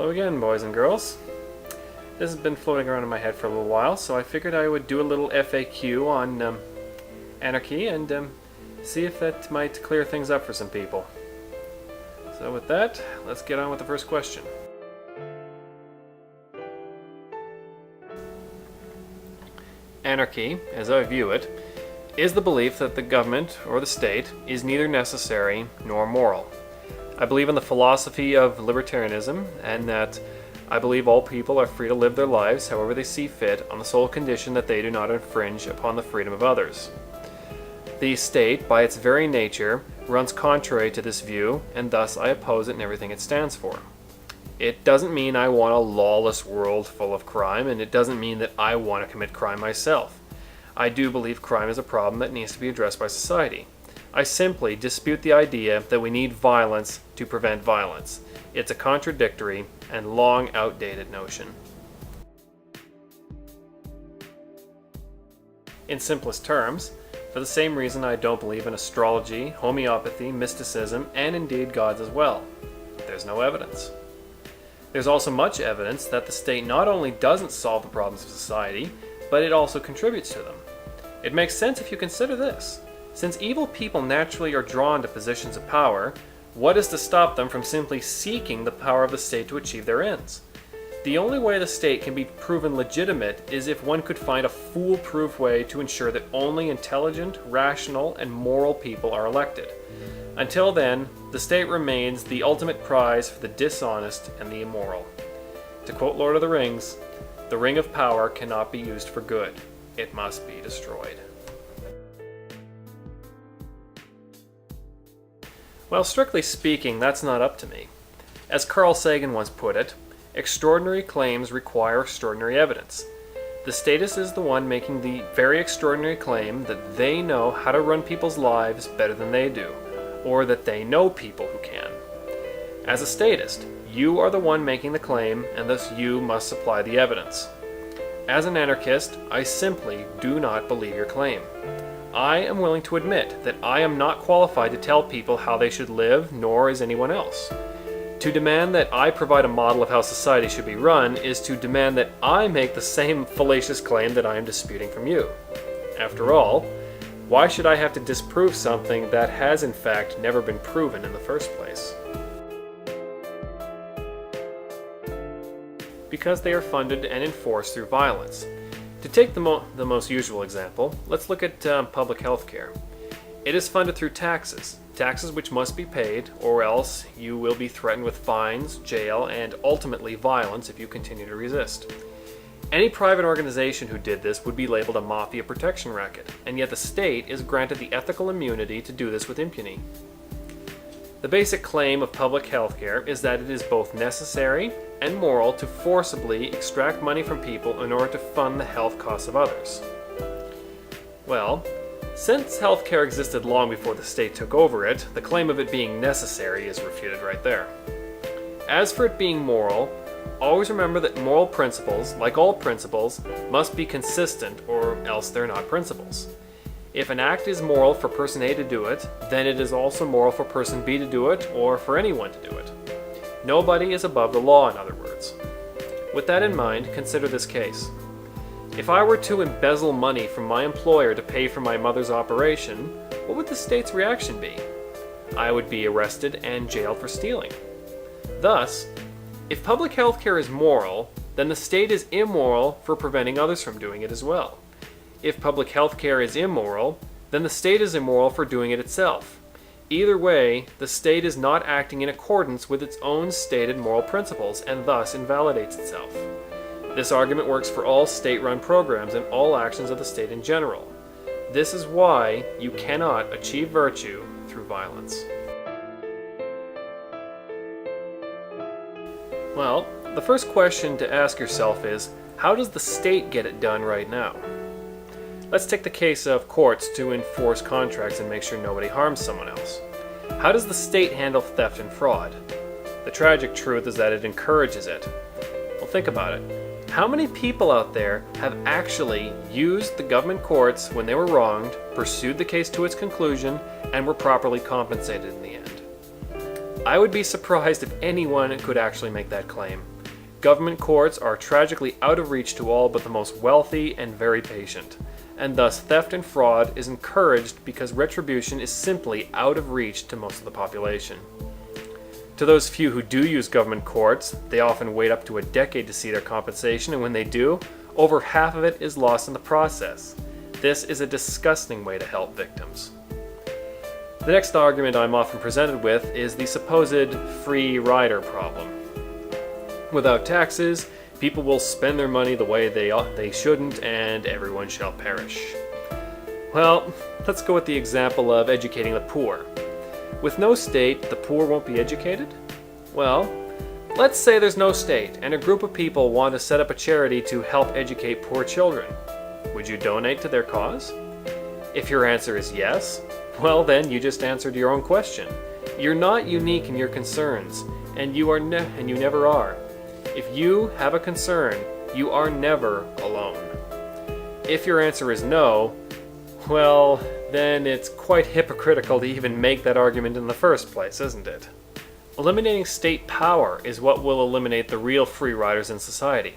Hello again, boys and girls. This has been floating around in my head for a little while, so I figured I would do a little FAQ on anarchy and see if that might clear things up for some people. So with that, let's get on with the first question. Anarchy, as I view it, is the belief that the government or the state is neither necessary nor moral. I believe in the philosophy of libertarianism, and that I believe all people are free to live their lives however they see fit on the sole condition that they do not infringe upon the freedom of others. The state, by its very nature, runs contrary to this view, and thus I oppose it in everything it stands for. It doesn't mean I want a lawless world full of crime, and it doesn't mean that I want to commit crime myself. I do believe crime is a problem that needs to be addressed by society. I simply dispute the idea that we need violence to prevent violence. It's a contradictory and long outdated notion. In simplest terms, for the same reason I don't believe in astrology, homeopathy, mysticism, and indeed gods as well. There's no evidence. There's also much evidence that the state not only doesn't solve the problems of society, but it also contributes to them. It makes sense if you consider this. Since evil people naturally are drawn to positions of power, what is to stop them from simply seeking the power of the state to achieve their ends? The only way the state can be proven legitimate is if one could find a foolproof way to ensure that only intelligent, rational, and moral people are elected. Until then, the state remains the ultimate prize for the dishonest and the immoral. To quote Lord of the Rings, "The ring of power cannot be used for good. It must be destroyed." Well, strictly speaking, that's not up to me. As Carl Sagan once put it, extraordinary claims require extraordinary evidence. The statist is the one making the very extraordinary claim that they know how to run people's lives better than they do, or that they know people who can. As a statist, you are the one making the claim, and thus you must supply the evidence. As an anarchist, I simply do not believe your claim. I am willing to admit that I am not qualified to tell people how they should live, nor is anyone else. To demand that I provide a model of how society should be run is to demand that I make the same fallacious claim that I am disputing from you. After all, why should I have to disprove something that has in fact never been proven in the first place? Because they are funded and enforced through violence. To take the most usual example, let's look at public health care. It is funded through taxes which must be paid, or else you will be threatened with fines, jail, and ultimately violence if you continue to resist. Any private organization who did this would be labeled a mafia protection racket, and yet the state is granted the ethical immunity to do this with impunity. The basic claim of public health care is that it is both necessary and moral to forcibly extract money from people in order to fund the health costs of others. Well, since healthcare existed long before the state took over it, the claim of it being necessary is refuted right there. As for it being moral, always remember that moral principles, like all principles, must be consistent or else they're not principles. If an act is moral for person A to do it, then it is also moral for person B to do it, or for anyone to do it. Nobody is above the law, in other words. With that in mind, consider this case. If I were to embezzle money from my employer to pay for my mother's operation, what would the state's reaction be? I would be arrested and jailed for stealing. Thus, if public health care is moral, then the state is immoral for preventing others from doing it as well. If public health care is immoral, then the state is immoral for doing it itself. Either way, the state is not acting in accordance with its own stated moral principles and thus invalidates itself. This argument works for all state-run programs and all actions of the state in general. This is why you cannot achieve virtue through violence. Well, the first question to ask yourself is, how does the state get it done right now? Let's take the case of courts to enforce contracts and make sure nobody harms someone else. How does the state handle theft and fraud? The tragic truth is that it encourages it. Well, think about it. How many people out there have actually used the government courts when they were wronged, pursued the case to its conclusion, and were properly compensated in the end? I would be surprised if anyone could actually make that claim. Government courts are tragically out of reach to all but the most wealthy and very patient, and thus theft and fraud is encouraged because retribution is simply out of reach to most of the population. To those few who do use government courts, they often wait up to a decade to see their compensation, and when they do, over half of it is lost in the process. This is a disgusting way to help victims. The next argument I'm often presented with is the supposed free rider problem. Without taxes, people will spend their money the way they shouldn't, and everyone shall perish. Well, let's go with the example of educating the poor. With no state, the poor won't be educated? Well, let's say there's no state, and a group of people want to set up a charity to help educate poor children. Would you donate to their cause? If your answer is yes, well then you just answered your own question. You're not unique in your concerns, and you never are. If you have a concern, you are never alone. If your answer is no, well, then it's quite hypocritical to even make that argument in the first place, isn't it? Eliminating state power is what will eliminate the real free riders in society.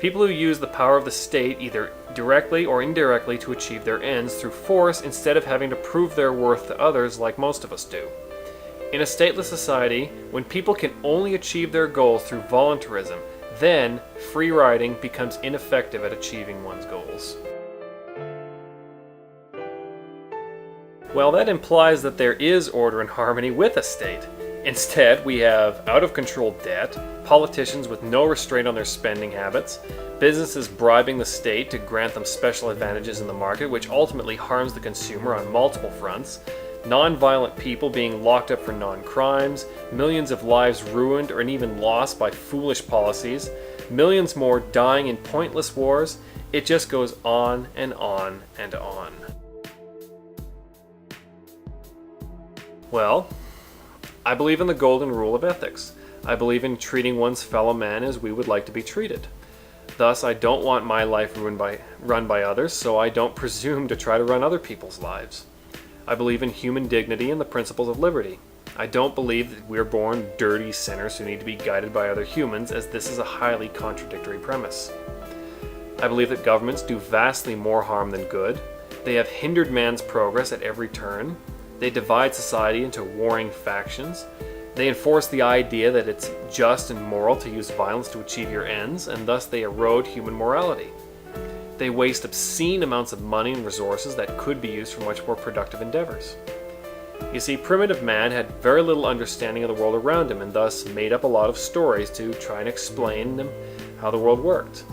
People who use the power of the state either directly or indirectly to achieve their ends through force instead of having to prove their worth to others like most of us do. In a stateless society, when people can only achieve their goals through voluntarism, then free riding becomes ineffective at achieving one's goals. Well, that implies that there is order and harmony with a state. Instead, we have out-of-control debt, politicians with no restraint on their spending habits, businesses bribing the state to grant them special advantages in the market, which ultimately harms the consumer on multiple fronts, non-violent people being locked up for non-crimes, millions of lives ruined or even lost by foolish policies, millions more dying in pointless wars. It just goes on and on and on. Well, I believe in the golden rule of ethics. I believe in treating one's fellow man as we would like to be treated. Thus, I don't want my life run by others, so I don't presume to try to run other people's lives. I believe in human dignity and the principles of liberty. I don't believe that we're born dirty sinners who need to be guided by other humans, as this is a highly contradictory premise. I believe that governments do vastly more harm than good. They have hindered man's progress at every turn. They divide society into warring factions. They enforce the idea that it's just and moral to use violence to achieve your ends, and thus they erode human morality. They waste obscene amounts of money and resources that could be used for much more productive endeavors. You see, primitive man had very little understanding of the world around him, and thus made up a lot of stories to try and explain how the world worked.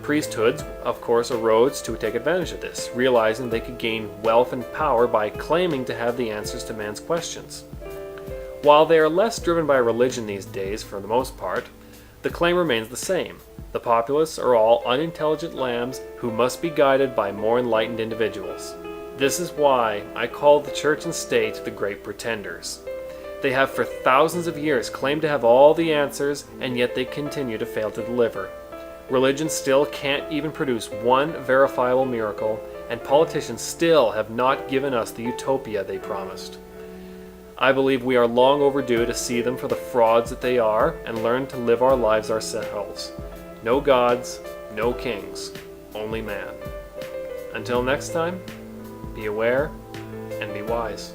Priesthoods, of course, arose to take advantage of this, realizing they could gain wealth and power by claiming to have the answers to man's questions. While they are less driven by religion these days, for the most part, the claim remains the same. The populace are all unintelligent lambs who must be guided by more enlightened individuals. This is why I call the church and state the great pretenders. They have for thousands of years claimed to have all the answers, and yet they continue to fail to deliver. Religion still can't even produce one verifiable miracle, and politicians still have not given us the utopia they promised. I believe we are long overdue to see them for the frauds that they are and learn to live our lives ourselves. No gods, no kings, only man. Until next time, be aware and be wise.